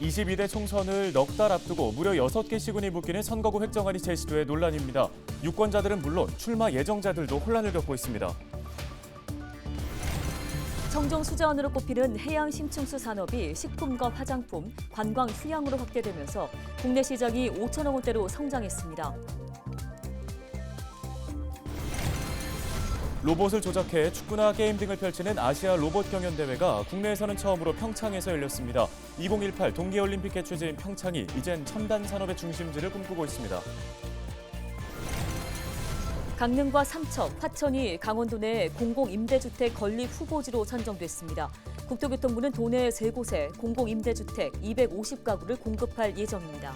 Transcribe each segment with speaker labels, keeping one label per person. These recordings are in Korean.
Speaker 1: (22대) 총선을 넉 달 앞두고 무려 6개 시군이 묶이는 선거구 획정안이 제시돼 논란입니다. 유권자들은 물론 출마 예정자들도 혼란을 겪고 있습니다.
Speaker 2: 청정 수자원으로 꼽히는 해양 심층수 산업이 식품과 화장품, 관광 휴양으로 확대되면서 국내 시장이 5천억 원대로 성장했습니다.
Speaker 1: 로봇을 조작해 축구나 게임 등을 펼치는 아시아 로봇 경연 대회가 국내에서는 처음으로 평창에서 열렸습니다. 2018 동계올림픽 개최지인 평창이 이젠 첨단 산업의 중심지를 꿈꾸고 있습니다.
Speaker 2: 강릉과 삼척, 화천이 강원도 내 공공임대주택 건립 후보지로 선정됐습니다. 국토교통부는 도내 3곳에 공공임대주택 250가구를 공급할 예정입니다.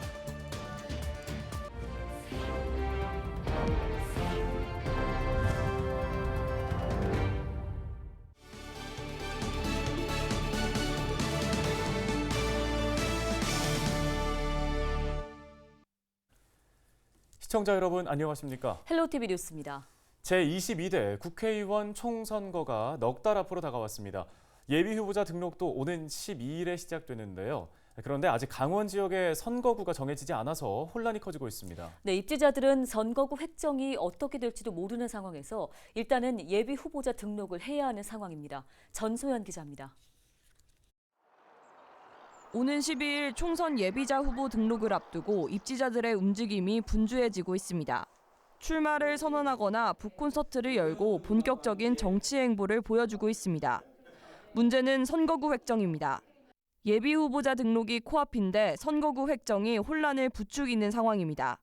Speaker 1: 시청자 여러분 안녕하십니까?
Speaker 2: 헬로티비 뉴스입니다.
Speaker 1: 제22대 국회의원 총선거가 넉 달 앞으로 다가왔습니다. 예비후보자 등록도 오는 12일에 시작되는데요. 그런데 아직 강원 지역의 선거구가 정해지지 않아서 혼란이 커지고 있습니다.
Speaker 2: 네, 입지자들은 선거구 획정이 어떻게 될지도 모르는 상황에서 일단은 예비후보자 등록을 해야 하는 상황입니다. 전소연 기자입니다.
Speaker 3: 오는 12일 총선 예비자 후보 등록을 앞두고 입지자들의 움직임이 분주해지고 있습니다. 출마를 선언하거나 북콘서트를 열고 본격적인 정치 행보를 보여주고 있습니다. 문제는 선거구 획정입니다. 예비 후보자 등록이 코앞인데 선거구 획정이 혼란을 부추기는 상황입니다.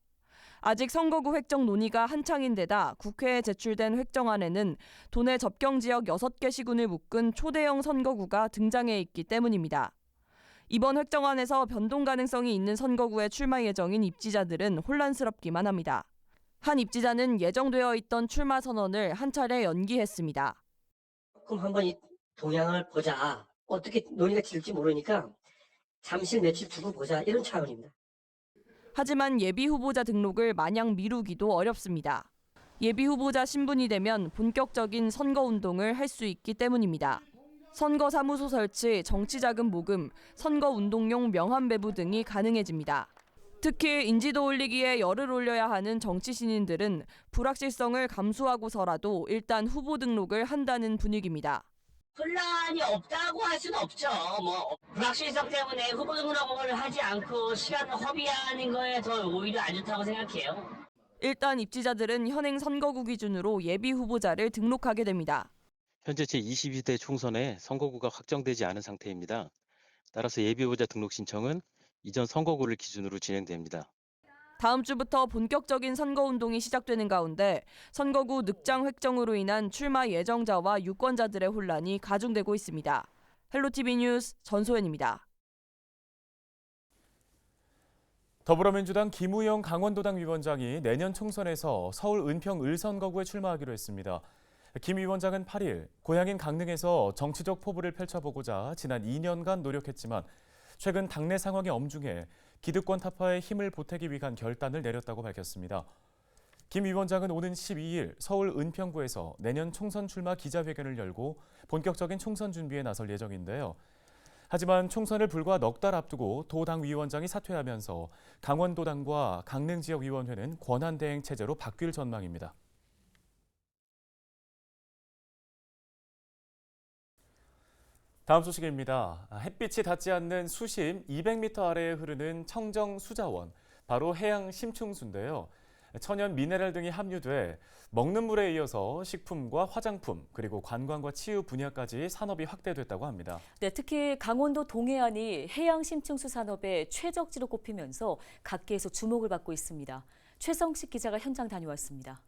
Speaker 3: 아직 선거구 획정 논의가 한창인 데다 국회에 제출된 획정안에는 도내 접경 지역 6개 시군을 묶은 초대형 선거구가 등장해 있기 때문입니다. 이번 획정안에서 변동 가능성이 있는 선거구에 출마 예정인 입지자들은 혼란스럽기만 합니다. 한 입지자는 예정되어 있던 출마 선언을 한 차례 연기했습니다.
Speaker 4: 조금 한번 이 동향을 보자. 어떻게 논의가 될지 모르니까 잠시 며칠 두고 보자. 이런 차원입니다.
Speaker 3: 하지만 예비 후보자 등록을 마냥 미루기도 어렵습니다. 예비 후보자 신분이 되면 본격적인 선거 운동을 할 수 있기 때문입니다. 선거사무소 설치, 정치자금 모금, 선거운동용 명함 배부 등이 가능해집니다. 특히 인지도 올리기에 열을 올려야 하는 정치 신인들은 불확실성을 감수하고서라도 일단 후보 등록을 한다는 분위기입니다.
Speaker 4: 혼란이 없다고 할 수는 없죠. 불확실성 때문에 후보 등록을 하지 않고 시간을 허비하는 거에 더 오히려 안 좋다고 생각해요.
Speaker 3: 일단 입지자들은 현행 선거구 기준으로 예비 후보자를 등록하게 됩니다.
Speaker 5: 현재 제22대 총선에 선거구가 확정되지 않은 상태입니다. 따라서 예비후보자 등록 신청은 이전 선거구를 기준으로 진행됩니다.
Speaker 3: 다음 주부터 본격적인 선거운동이 시작되는 가운데 선거구 늑장 획정으로 인한 출마 예정자와 유권자들의 혼란이 가중되고 있습니다. 헬로티비 뉴스 전소연입니다.
Speaker 1: 더불어민주당 김우영 강원도당 위원장이 내년 총선에서 서울 은평 을선거구에 출마하기로 했습니다. 김 위원장은 8일 고향인 강릉에서 정치적 포부를 펼쳐보고자 지난 2년간 노력했지만 최근 당내 상황이 엄중해 기득권 타파에 힘을 보태기 위한 결단을 내렸다고 밝혔습니다. 김 위원장은 오는 12일 서울 은평구에서 내년 총선 출마 기자회견을 열고 본격적인 총선 준비에 나설 예정인데요. 하지만 총선을 불과 넉 달 앞두고 도당 위원장이 사퇴하면서 강원도당과 강릉 지역위원회는 권한대행 체제로 바뀔 전망입니다. 다음 소식입니다. 햇빛이 닿지 않는 수심 200m 아래에 흐르는 청정 수자원, 바로 해양 심층수인데요. 천연 미네랄 등이 함유돼 먹는 물에 이어서 식품과 화장품, 그리고 관광과 치유 분야까지 산업이 확대됐다고 합니다.
Speaker 2: 네, 특히 강원도 동해안이 해양 심층수 산업의 최적지로 꼽히면서 각계에서 주목을 받고 있습니다. 최성식 기자가 현장 다녀왔습니다.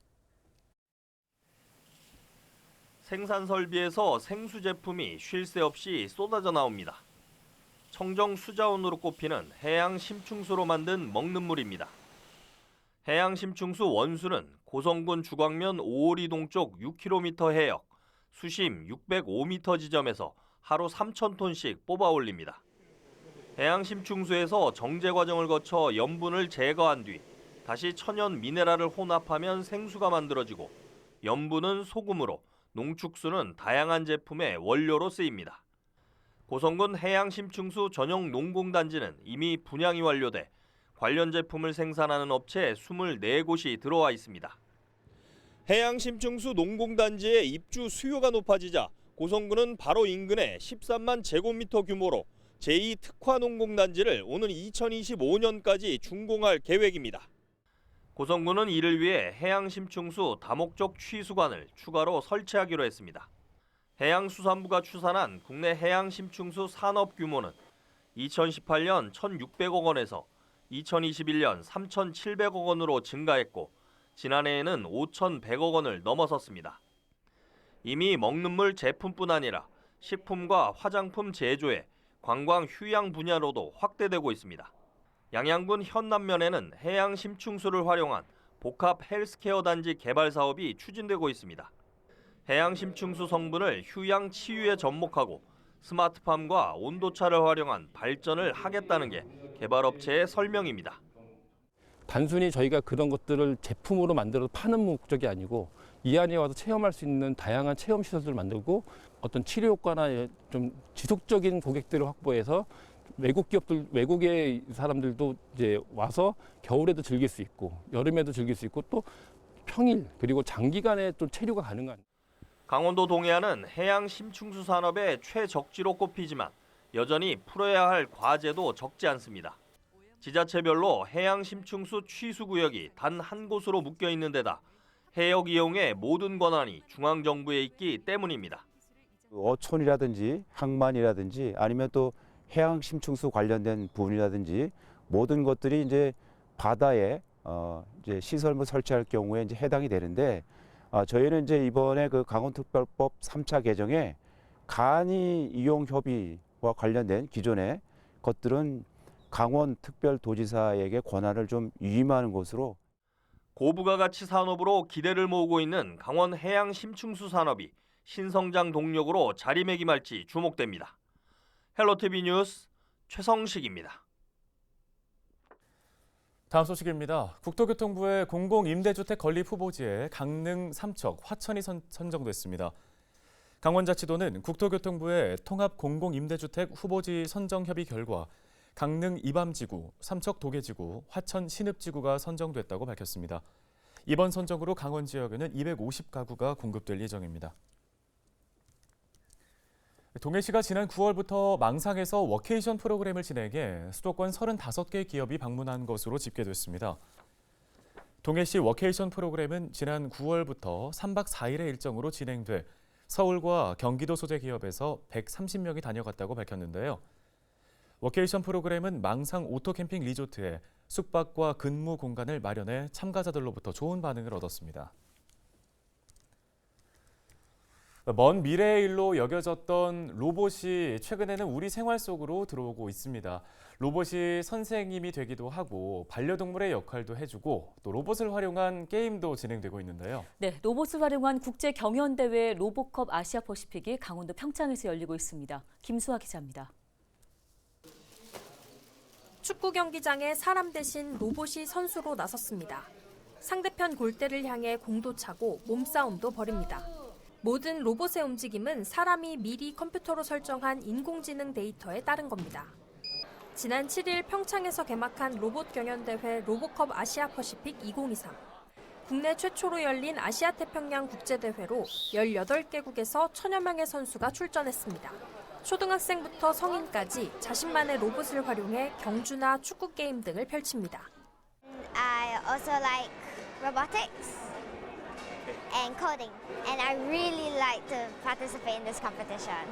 Speaker 6: 생산 설비에서 생수 제품이 쉴 새 없이 쏟아져 나옵니다. 청정 수자원으로 꼽히는 해양 심층수로 만든 먹는 물입니다. 해양 심층수 원수는 고성군 주광면 5월 동쪽 6km 해역, 수심 605m 지점에서 하루 3,000톤씩 뽑아 올립니다. 해양 심층수에서 정제 과정을 거쳐 염분을 제거한 뒤 다시 천연 미네랄을 혼합하면 생수가 만들어지고 염분은 소금으로 농축수는 다양한 제품의 원료로 쓰입니다. 고성군 해양심충수 전용 농공단지는 이미 분양이 완료돼 관련 제품을 생산하는 업체 24곳이 들어와 있습니다. 해양심충수 농공단지의 입주 수요가 높아지자 고성군은 바로 인근에 13만 제곱미터 규모로 제2특화농공단지를 오는 2025년까지 준공할 계획입니다. 고성군은 이를 위해 해양심충수 다목적 취수관을 추가로 설치하기로 했습니다. 해양수산부가 추산한 국내 해양심충수 산업 규모는 2018년 1,600억 원에서 2021년 3,700억 원으로 증가했고 지난해에는 5,100억 원을 넘어섰습니다. 이미 먹는 물 제품뿐 아니라 식품과 화장품 제조에 관광 휴양 분야로도 확대되고 있습니다. 양양군 현남면에는 해양 심충수를 활용한 복합 헬스케어 단지 개발 사업이 추진되고 있습니다. 해양 심충수 성분을 휴양 치유에 접목하고 스마트팜과 온도차를 활용한 발전을 하겠다는 게 개발업체의 설명입니다.
Speaker 7: 단순히 저희가 그런 것들을 제품으로 만들어서 파는 목적이 아니고 이 안에 와서 체험할 수 있는 다양한 체험 시설들을 만들고 어떤 치료 효과나 좀 지속적인 고객들을 확보해서 외국의 사람들도 이제 와서 겨울에도 즐길 수 있고 여름에도 즐길 수 있고 또 평일 그리고 장기간에 또 체류가 가능한.
Speaker 6: 강원도 동해안은 해양 심충수 산업의 최적지로 꼽히지만 여전히 풀어야 할 과제도 적지 않습니다. 지자체별로 해양 심충수 취수 구역이 단 한 곳으로 묶여 있는 데다 해역 이용의 모든 권한이 중앙정부에 있기 때문입니다.
Speaker 8: 어촌이라든지 항만이라든지 아니면 또 해양 심충수 관련된 부분이라든지 모든 것들이 이제 바다에 이제 시설물 설치할 경우에 이제 해당이 되는데 저희는 이제 이번에 그 강원특별법 3차 개정에 간이 이용 협의와 관련된 기존의 것들은 강원특별도지사에게 권한을 좀 위임하는 것으로.
Speaker 6: 고부가 가치 산업으로 기대를 모으고 있는 강원 해양 심충수 산업이 신성장 동력으로 자리매김할지 주목됩니다. 헬로티비 뉴스 최성식입니다.
Speaker 1: 다음 소식입니다. 국토교통부의 공공임대주택 건립 후보지에 강릉, 삼척, 화천이 선정됐습니다. 강원자치도는 국토교통부의 통합 공공임대주택 후보지 선정 협의 결과 강릉 이밤지구, 삼척 도계지구, 화천 신읍지구가 선정됐다고 밝혔습니다. 이번 선정으로 강원 지역에는 250가구가 공급될 예정입니다. 동해시가 지난 9월부터 망상에서 워케이션 프로그램을 진행해 수도권 35개 기업이 방문한 것으로 집계됐습니다. 동해시 워케이션 프로그램은 지난 9월부터 3박 4일의 일정으로 진행돼 서울과 경기도 소재 기업에서 130명이 다녀갔다고 밝혔는데요. 워케이션 프로그램은 망상 오토캠핑 리조트에 숙박과 근무 공간을 마련해 참가자들로부터 좋은 반응을 얻었습니다. 먼 미래의 일로 여겨졌던 로봇이 최근에는 우리 생활 속으로 들어오고 있습니다. 로봇이 선생님이 되기도 하고 반려동물의 역할도 해주고 또 로봇을 활용한 게임도 진행되고 있는데요.
Speaker 2: 네, 로봇을 활용한 국제 경연 대회 로봇컵 아시아 퍼시픽이 강원도 평창에서 열리고 있습니다. 김수아 기자입니다.
Speaker 9: 축구 경기장에 사람 대신 로봇이 선수로 나섰습니다. 상대편 골대를 향해 공도 차고 몸싸움도 벌입니다. 모든 로봇의 움직임은 사람이 미리 컴퓨터로 설정한 인공지능 데이터에 따른 겁니다. 지난 7일 평창에서 개막한 로봇 경연대회 로봇컵 아시아 퍼시픽 2023. 국내 최초로 열린 아시아 태평양 국제대회로 18개국에서 1000여 명의 선수가 출전했습니다. 초등학생부터 성인까지 자신만의 로봇을 활용해 경주나 축구 게임 등을 펼칩니다.
Speaker 10: I also like robotics and coding, and I really like to participate in this competition.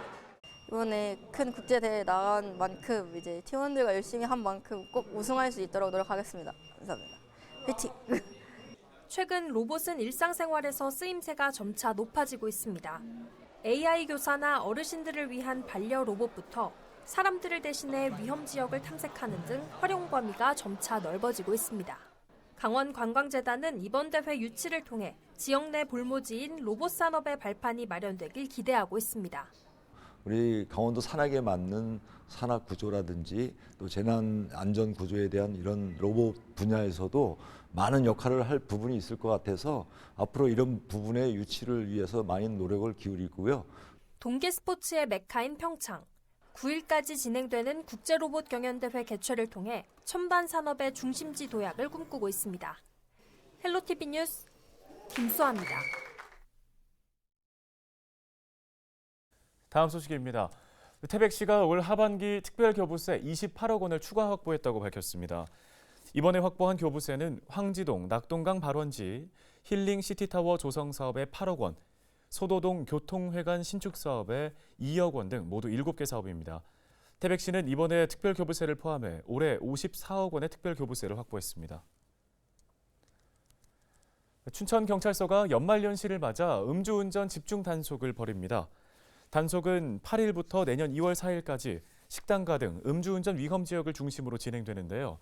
Speaker 11: 이번에 큰 국제 대회에 나간 만큼 이제 팀원들과 열심히 한 만큼 꼭 우승할 수 있도록 노력하겠습니다. 감사합니다. 화이팅!
Speaker 9: 최근 로봇은 일상생활에서 쓰임새가 점차 높아지고 있습니다. AI 교사나 어르신들을 위한 반려 로봇부터 사람들을 대신해 위험 지역을 탐색하는 등 활용 범위가 점차 넓어지고 있습니다. 강원관광재단은 이번 대회 유치를 통해 지역 내 볼모지인 로봇 산업의 발판이 마련되길 기대하고 있습니다.
Speaker 12: 우리 강원도 산악에 맞는 산악 구조라든지 또 재난 안전 구조에 대한 이런 로봇 분야에서도 많은 역할을 할 부분이 있을 것 같아서 앞으로 이런 부분의 유치를 위해서 많은 노력을 기울이고요.
Speaker 9: 동계 스포츠의 메카인 평창. 9일까지 진행되는 국제로봇 경연대회 개최를 통해 첨단 산업의 중심지 도약을 꿈꾸고 있습니다. 헬로티비 뉴스 김수아입니다.
Speaker 1: 다음 소식입니다. 태백시가 올 하반기 특별교부세 28억 원을 추가 확보했다고 밝혔습니다. 이번에 확보한 교부세는 황지동, 낙동강 발원지, 힐링 시티타워 조성 사업에 8억 원, 소도동 교통회관 신축 사업에 2억 원 등 모두 7개 사업입니다. 태백시는 이번에 특별교부세를 포함해 올해 54억 원의 특별교부세를 확보했습니다. 춘천경찰서가 연말연시를 맞아 음주운전 집중 단속을 벌입니다. 단속은 8일부터 내년 2월 4일까지 식당가 등 음주운전 위험 지역을 중심으로 진행되는데요.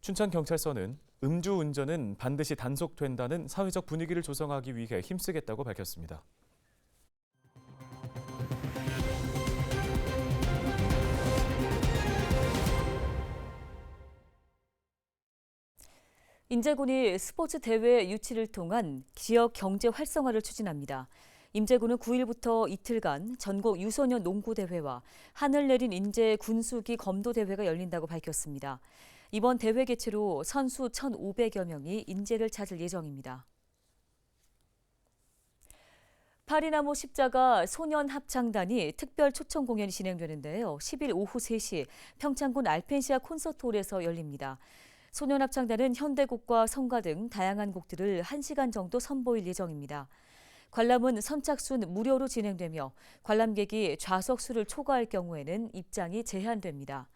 Speaker 1: 춘천경찰서는 음주운전은 반드시 단속된다는 사회적 분위기를 조성하기 위해 힘쓰겠다고 밝혔습니다.
Speaker 2: 인제군이 스포츠 대회 유치를 통한 지역 경제 활성화를 추진합니다. 임제군은 9일부터 이틀간 전국 유소년 농구대회와 하늘 내린 인제 군수기 검도대회가 열린다고 밝혔습니다. 이번 대회 개최로 선수 1,500여 명이 인제를 찾을 예정입니다. 파리나무 십자가 소년합창단이 특별 초청 공연이 진행되는데요. 10일 오후 3시 평창군 알펜시아 콘서트홀에서 열립니다. 소년합창단은 현대곡과 성가 등 다양한 곡들을 1시간 정도 선보일 예정입니다. 관람은 선착순 무료로 진행되며 관람객이 좌석수를 초과할 경우에는 입장이 제한됩니다.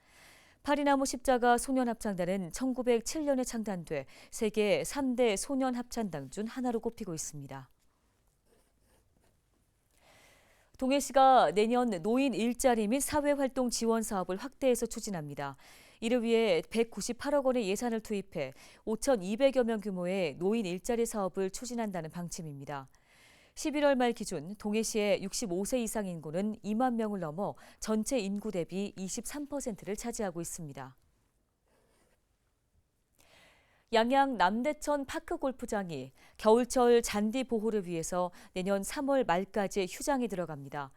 Speaker 2: 파리나무 십자가 소년합창단은 1907년에 창단돼 세계 3대 소년합창단 중 하나로 꼽히고 있습니다. 동해시가 내년 노인 일자리 및 사회활동 지원 사업을 확대해서 추진합니다. 이를 위해 198억 원의 예산을 투입해 5,200여 명 규모의 노인 일자리 사업을 추진한다는 방침입니다. 11월 말 기준 동해시의 65세 이상 인구는 2만 명을 넘어 전체 인구 대비 23%를 차지하고 있습니다. 양양 남대천 파크골프장이 겨울철 잔디 보호를 위해서 내년 3월 말까지 휴장에 들어갑니다.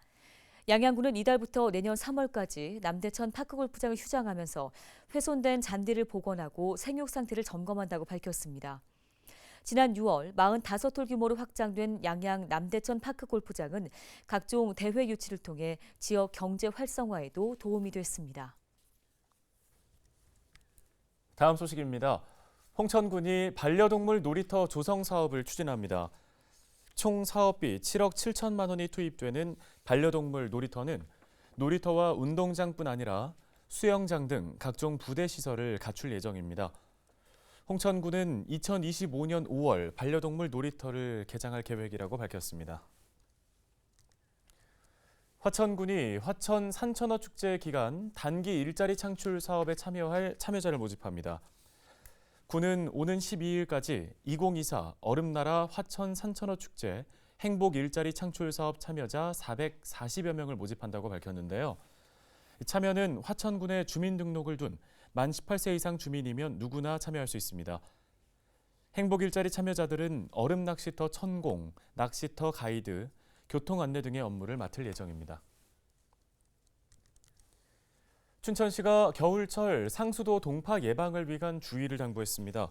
Speaker 2: 양양군은 이달부터 내년 3월까지 남대천 파크골프장을 휴장하면서 훼손된 잔디를 복원하고 생육 상태를 점검한다고 밝혔습니다. 지난 6월 45홀 규모로 확장된 양양 남대천 파크골프장은 각종 대회 유치를 통해 지역 경제 활성화에도 도움이 됐습니다.
Speaker 1: 다음 소식입니다. 홍천군이 반려동물 놀이터 조성 사업을 추진합니다. 총 사업비 7억 7천만 원이 투입되는 반려동물 놀이터는 놀이터와 운동장뿐 아니라 수영장 등 각종 부대 시설을 갖출 예정입니다. 홍천군은 2025년 5월 반려동물 놀이터를 개장할 계획이라고 밝혔습니다. 화천군이 화천 산천어 축제 기간 단기 일자리 창출 사업에 참여할 참여자를 모집합니다. 군은 오는 12일까지 2024 얼음나라 화천 산천어 축제 행복 일자리 창출 사업 참여자 440여 명을 모집한다고 밝혔는데요. 참여는 화천군에 주민등록을 둔 만 18세 이상 주민이면 누구나 참여할 수 있습니다. 행복 일자리 참여자들은 얼음 낚시터 천공, 낚시터 가이드, 교통 안내 등의 업무를 맡을 예정입니다. 춘천시가 겨울철 상수도 동파 예방을 위한 주의를 당부했습니다.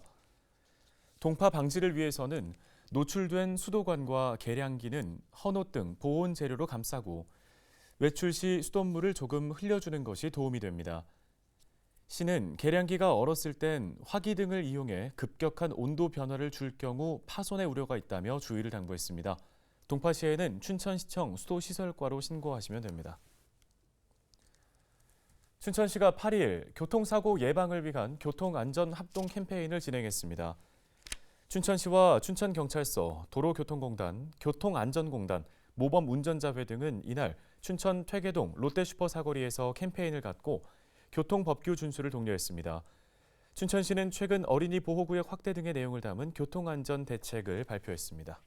Speaker 1: 동파 방지를 위해서는 노출된 수도관과 계량기는 헌옷 등 보온 재료로 감싸고 외출 시 수돗물을 조금 흘려주는 것이 도움이 됩니다. 시는 계량기가 얼었을 땐 화기 등을 이용해 급격한 온도 변화를 줄 경우 파손의 우려가 있다며 주의를 당부했습니다. 동파시에는 춘천시청 수도시설과로 신고하시면 됩니다. 춘천시가 8일 교통사고 예방을 위한 교통안전합동 캠페인을 진행했습니다. 춘천시와 춘천경찰서, 도로교통공단, 교통안전공단, 모범운전자회 등은 이날 춘천 퇴계동 롯데슈퍼 사거리에서 캠페인을 갖고 교통법규 준수를 독려했습니다. 춘천시는 최근 어린이 보호구역 확대 등의 내용을 담은 교통안전 대책을 발표했습니다.